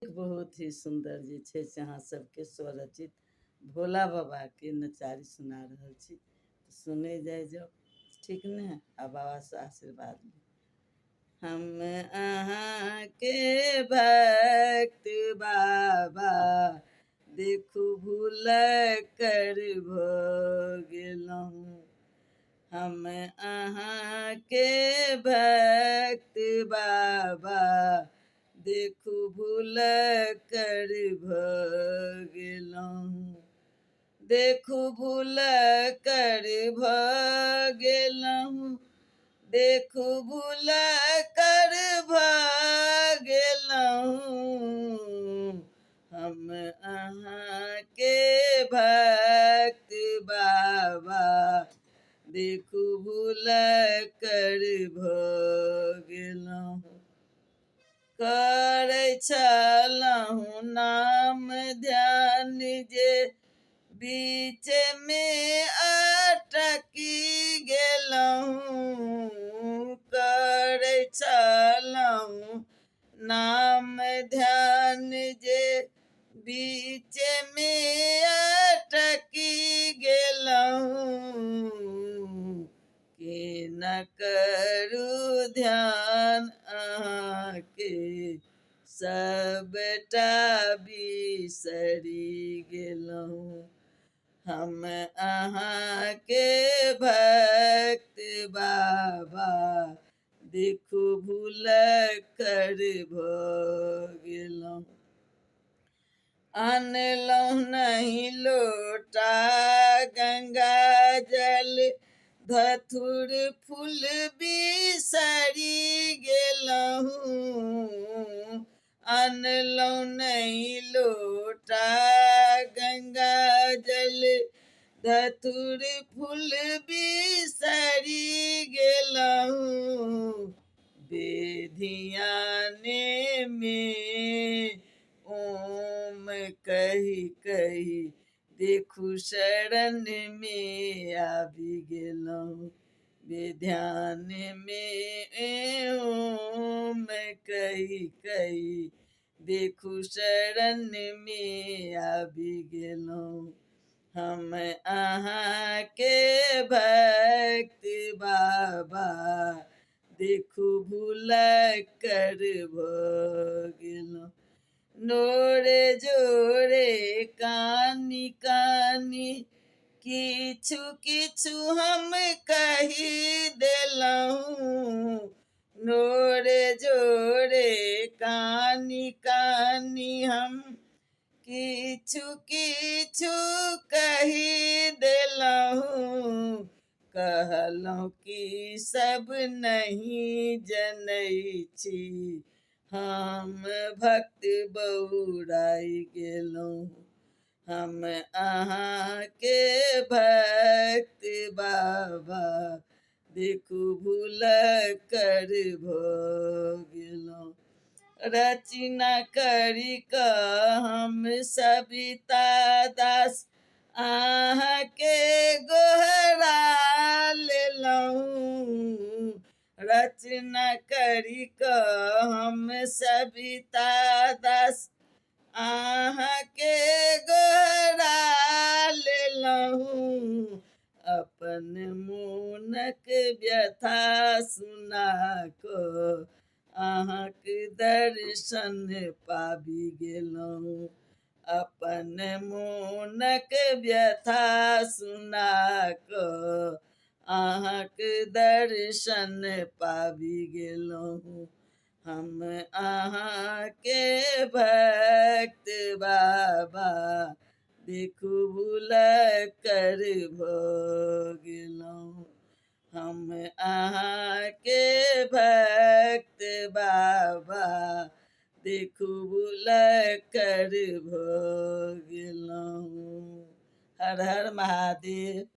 बहुत ही सुंदर जे छै से अहाँ सबके स्वरचित भोला बाबा के नचारी सुना रहल छी। सुनै जाइ जाउ, ठीक ने? आ बाबा से आशीर्वाद ली। हम अहाँ के भक्त बाबा, देखू भूल कर भ गेलहुँ। हम अहाँ के भक्त बाबा, देखू भूल कर भ गेलहुँ। देखू भूल कर भ गेलहुँ। देखू भूल कर भ गेलहुँ। हम अहाँ के भक्त बाबा, देखू भूल कर भ गेलहुँ। करै छलहुँ नाम ध्यान जे, बीच में अटकी गेलहुँ। करै छलहुँ नाम ध्यान जे, बीच में अटकी गेलहुँ। के न करू ध्यान अहाँके, सबटा बिसरि गेलहुँ। हम अहाँ के भक्त बाबा, देखू भूल कर भ गेलहुँ। अनलहुँ नहीं लोटा गंगा जल, धतुर फूल बिसरि गेलहुँ। अनलहुँ नहीं लोटा गंगा जल, धतुर फूल बिसरि गेलहुँ। बेधियाने में ओम कहि कहि, देखू शरण में आबि गेलहुँ। बेध्यान में ओम कहि कहि, देखू शरण में आबि गेलहुँ। हम अहाँ के भक्त बाबा, देखू भूल कर भ गेलहुँ। नोरे जोरे कानी कानी, किछु किछु हम कहि देलहुँ। नोरे जोरे कानी कानी, हम किछु किछु कहि देलहुँ। कहलहुँ कि सब नहीं जनै छी, हम भक्त बौराई गेलहुँ। हम अहाँ के भक्त बाबा, देखू भूल कर भ गेलहुँ। रचना करी क हम सविता दास, अहाँ के गोहरा लेलहुँ। रचना करी क हम सविता दास, अहाँ के गोहरा लेलहुँ। अपन मोनक व्यथा सुना क, अहाँक दर्शन पाबि गेलहुँ। अपन मोनक व्यथा सुना क, अहाँक दर्शन पाबि गेलहुँ। हम अहाँ के भक्त बाबा, देखू भूल कर भ गेलहुँ। हम अहाँ के भक्त बाबा, देखू भूल कर भ गेलहुँ। हर हर महादेव।